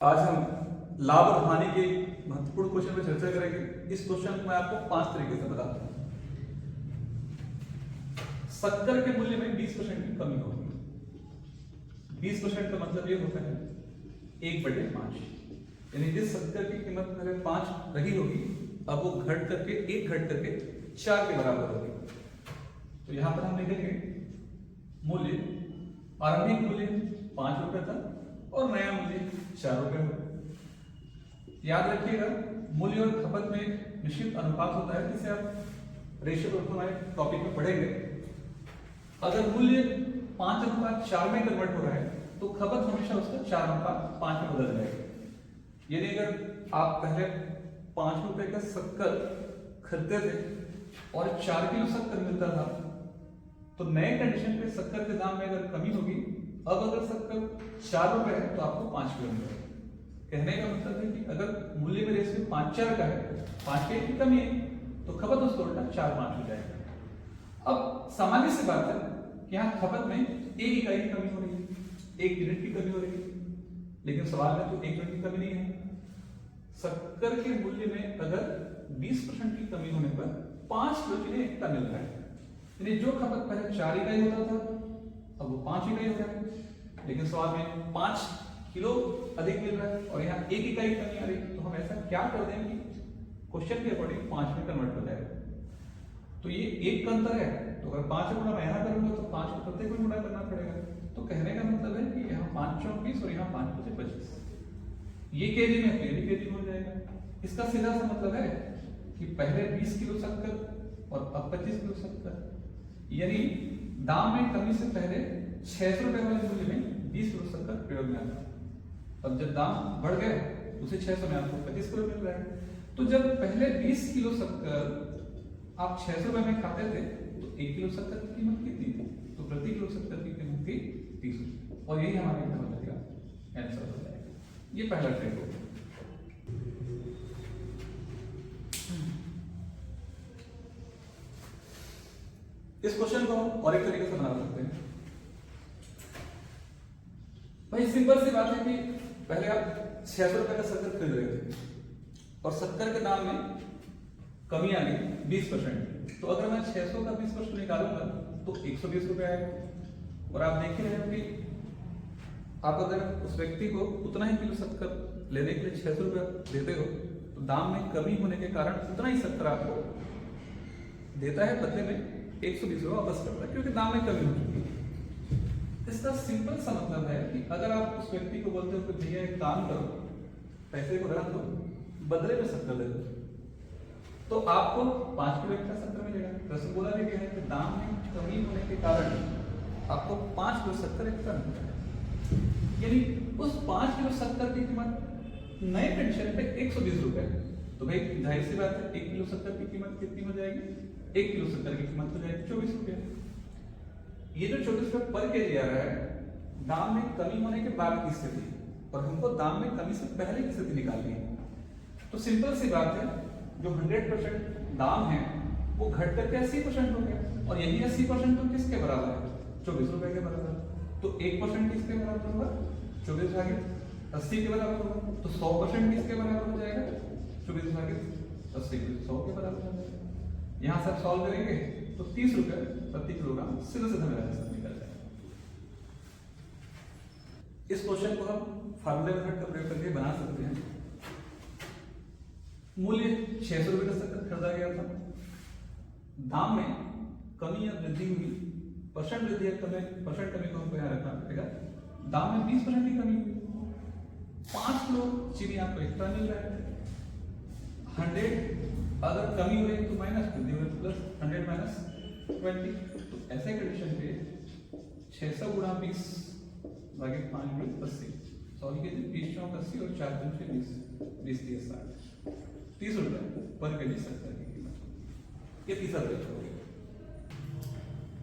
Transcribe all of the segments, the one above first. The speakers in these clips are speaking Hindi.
आज हम लाभ और हानि के महत्वपूर्ण क्वेश्चन पर चर्चा करेंगे। इस क्वेश्चन को मैं आपको 5 तरीके से बताता हूं। शक्कर के मूल्य में 20% की कमी होगी। 20% का मतलब ये होता है 1/5, यानी जिस शक्कर की कीमत पहले 5 रही होगी अब वो घट करके 4 के बराबर होगी। तो यहां पर हम लिखेंगे मूल्य, आरंभिक मूल्य 5 रुपए था और नया मूल्य 4 रुपए हो। याद रखिएगा मूल्य और खपत में एक निश्चित अनुपात होता है जिसे आप रेशियो पर हमारे टॉपिक में पढ़ेंगे। अगर मूल्य 5:4 में कन्वर्ट हो रहा है तो खपत हमेशा उसका 4:5 में बदल जाएगी। यानी अगर आप पहले 5 रुपए का शक्कर खरीदते थे और 4 किलो शक्कर मिलता था तो नए कंडीशन पे शक्कर के दाम में अगर कमी होगी, अब अगर शक्कर 4 रुपए है तो आपको 5 किलो मिलेगा। कहने का मतलब है कि अगर मूल्य में रेशियो 5:4 का है, 5 के की कमी है तो खपत उसका उल्टा 4:5 हो जाएगा। अब सामान्य सी बात है कि यहाँ खपत में 1 इकाई की कमी हो रही है, 1 यूनिट की कमी हो रही है, लेकिन सवाल में तो 1 यूनिट की कमी नहीं है। शक्कर के मूल्य में अगर 20% की कमी होने पर 5 किलो चीनी एक्स्ट्रा मिल रहा है, यानी जो खपत पहले 4 इकाई होता था अब वो 5 इकाई हो रहा है, लेकिन सवाल में 5 किलो अधिक मिल रहा है और यहाँ 1 इकाई कमी आ रही है। तो हम ऐसा क्या कर दें कि क्वेश्चन के अकॉर्डिंग 5 में कन्वर्ट हो जाएगा। तो ये 1 का अंतर है, तो अगर 5 गुणा मैं यहाँ करूंगा तो 5 को प्रत्येक में गुणा करना पड़ेगा। तो कहने का मतलब है कि यहाँ 5 चौक 20 और यहाँ 5 पचे 25, ये केजी में फिर केजी हो जाएगा। इसका सीधा सा मतलब है कि पहले 20 किलो शक्कर और अब 25 किलो शक्कर, यानी दाम में कमी से पहले 600 रुपए वाले मूल्य में 20 किलो शक्कर प्रयोग में आता है। अब जब दाम बढ़ गए उसे 600 में आपको 25 किलो मिल रहा है। तो जब पहले 20 किलो शक्कर आप 600 रुपए में खाते थे तो 1 किलो शक्कर की कीमत कितनी थी? तो प्रति किलो शक्कर की कीमत थी 30 रुपए, और यही हमारे मतलब का आंसर हो जाएगा। ये पहला ट्रिक होगा। इस क्वेश्चन को हम और एक तरीके से बना सकते हैं। भाई सिंपल सी बात है कि पहले आप 600 रुपए का शक्कर खरीद रहे थे और शक्कर के दाम में कमी आ गई 20%। तो अगर मैं 600 का 20% निकालूंगा तो 120 रुपए आएगा। और आप देख ही रहे हो कि आप अगर उस व्यक्ति को उतना ही किलो शक्कर लेने के लिए 600 रुपए देते हो तो दाम में कमी होने के कारण उतना ही शक्कर आपको देता है, बदले में 120 रुपए वापस करता है, क्योंकि दाम में कमी हो चुकी है। इसका सिंपल सा मतलब है कि अगर आप उस व्यक्ति को बोलते हो कि भैया एक काम करो, पैसे को रख दो, बदले में शक्कर दे दो, तो आपको 5 किलो एक्स्ट्रा शक्कर मिलेगा। वैसे बोला भी गया है कि दाम में कमी होने के कारण आपको 5 किलो शक्कर एक्स्ट्रा मिलेगा। यानी उस 5 किलो शक्कर की कीमत नए कंडीशन पे 120 रुपए है। तो भाई जाहिर सी बात है 1 किलो शक्कर की कीमत कितनी हो जाएगी? 1 किलो शक्कर की कीमत हो जाएगी 24 रुपए। ये जो 24 रुपए पर केजी आ रहा है दाम में कमी होने के बाद की स्थिति, और हमको दाम में कमी से पहले की स्थिति निकालनी है। तो सिंपल सी बात है, जो 100% दाम है वो घट करके 80% हो गया, और यही 80% तो किसके बराबर है? 24 रुपए के बराबर। तो 1% किसके बराबर होगा? 24 भागित 80 के बराबर होगा। तो 100% किसके बराबर हो जाएगा? 24 भागित 80 100 के बराबर हो जाएगा। यहां से आप सॉल्व करेंगे तो 30 रुपए प्रति किलोग्राम सीधा सीधा मेरा आंसर निकल जाएगा। इस क्वेश्चन को हम फार्मूला मेथड का प्रयोग करके बना सकते हैं। मूल्य 600 रुपए का शक्कर खरीदा गया था, दाम में कमी या वृद्धि हुई, परसेंट वृद्धि या कमी, परसेंट कमी को हमको यहाँ रखना पड़ेगा। दाम में 20% की कमी हुई, 5 किलो चीनी आपको एक्स्ट्रा मिल रहा है। 100 अगर कमी हो रही तो माइनस वृद्धि हो रही, प्लस 100 माइनस 20। तो ऐसे कंडीशन पे 600 गुणा 20 भागित 5 गुणा 80, सॉरी के 20 चौक 80 और 4 दिन से 20 20 30 60 30 रुपए पर केजी शक्कर की कीमत। ये तीसरा तरीका हो गया।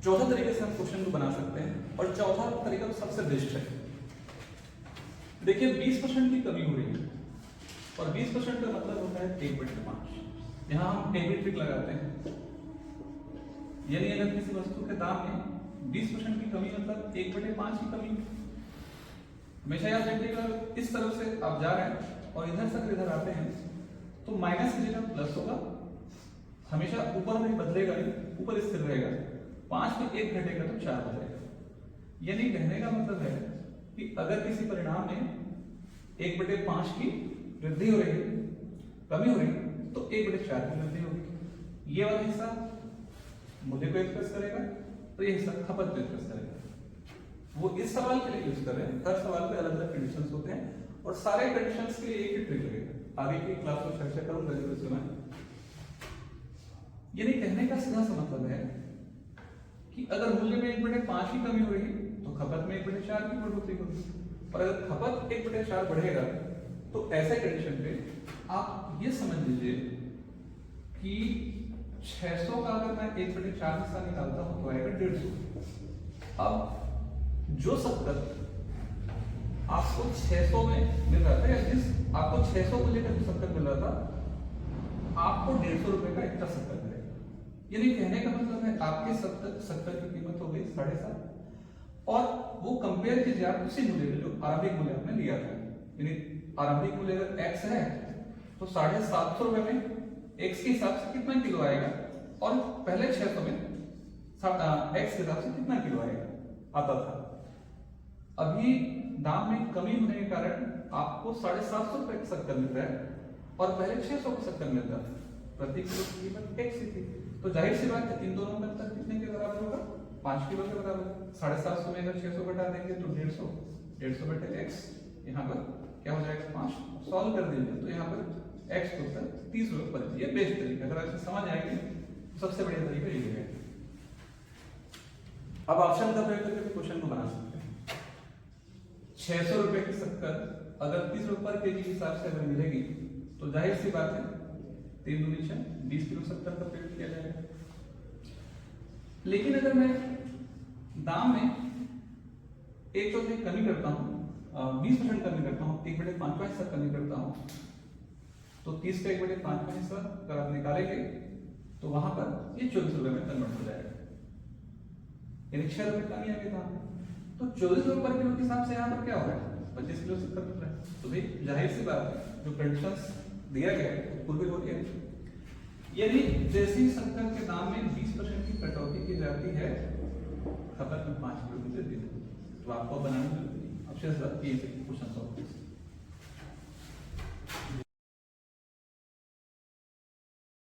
चौथा तरीके से हम क्वेश्चन को बना सकते हैं, और चौथा तरीका तो सबसे बेस्ट है। देखिए 20% की कमी हो रही है और 20% का मतलब होता है 1/5। यहां हम टेबल ट्रिक लगाते हैं, यानी अगर किसी वस्तु के दाम में 20% की कमी मतलब 1/5 की कमी, हमेशा याद रखिए अगर इस तरफ से आप जा रहे हैं और इधर से इधर आते हैं तो माइनस की जगह प्लस होगा, हमेशा ऊपर में बदलेगा नहीं, ऊपर स्थिर रहेगा। 5 में 1 घटेगा तो 4 हो जाएगा। यानी कहने का मतलब है कि अगर किसी परिणाम में 1/5 की वृद्धि हो रही है, कमी हो रही है, तो 1/4 की वृद्धि होगी। ये वाला हिस्सा मूल्य को एक्सप्रेस करेगा, तो ये हिस्सा खपत को एक्सप्रेस करेगा। वो इस सवाल के लिए यूज कर रहे हैं, हर सवाल पे अलग अलग कंडीशंस होते हैं और सारे कंडीशंस के लिए एक ही ट्रिक लगेगा। आगे की क्लास में चर्चा करूंगा जरूर से मैं। यानी कहने का सीधा सा मतलब है कि अगर मूल्य में 1/5 की कमी हो रही है तो खपत में 1/4 की बढ़ोतरी होगी, और अगर खपत 1/4 बढ़ेगा तो ऐसे कंडीशन पे आप ये समझ लीजिए कि 600 का अगर मैं 1/4 हिस्सा निकालता हूं तो आएगा 150। अब जो शक्कर आपको 600 में मिल रहा था, या जिस आपको 600 को लेकर जो शक्कर मिल रहा था, आपको 150 रुपए का एक्स्ट्रा शक्कर मिलेगा। यानी कहने का मतलब है आपके शक्कर की कीमत हो गई 7.5, और वो कंपेयर कीजिए आप उसी मूल्य में जो आरंभिक मूल्य आपने लिया था। यानी आरंभिक मूल्य अगर x है तो 750 रुपए में x के हिसाब से कितना किलो आएगा, और पहले 600 में x के हिसाब से कितना किलो आएगा आता था। अभी दाम में कमी होने के कारण आपको 750 रुपए का शक्कर मिल रहा है, और पहले 600 का शक्कर मिल रहा था। प्रति किलो की कीमत x ही थी, तो जाहिर सी बात है इन दोनों का अंतर कितने के बराबर होगा, 5 किलो के बराबर। 750 में अगर 600 घटा देंगे तो 150, 150 बटे x, यहाँ पर क्या हो जाएगा 5। सॉल्व कर देंगे तो यहाँ पर x को 30 रुपए पर। ये बेस्ट तरीका, अगर आपसे समझ आएंगे सबसे बढ़िया तरीका ये है। अब ऑप्शन का प्रयोग करके क्वेश्चन को बना सकते हैं। 600 रुपए की शक्कर अगर 30 रुपए पर केजी के हिसाब से अगर मिलेगी तो जाहिर सी बात है 3 दूनी 6, 20 किलो शक्कर का प्रयोग किया जाएगा। लेकिन अगर मैं दाम में 1/4 कमी करता हूँ, 20% कमी करता हूँ, 1/5 हिस्सा कमी करता हूँ, तो 30 का 1/5 हिस्सा अगर आप निकालेंगे तो वहां पर ये 24 रुपए में कन्वर्ट हो जाएगा। यानी 6 रुपए कमी आ गई दाम में, तो 24 रुपए पर किलो के हिसाब से यहाँ पर क्या हो रहा है, 25 किलो शक्कर मिल रहा है। तो भाई जाहिर सी बात है जो कंडीशंस दिया गया है पूरी हो रही है। यदि जैसी शक्कर के दाम में 20% की कटौती की जाती है, खपत में 5 किलो की वृद्धि, तो आपको बनानी जरूरी है। अब शेष बात की क्वेश्चन सॉल्व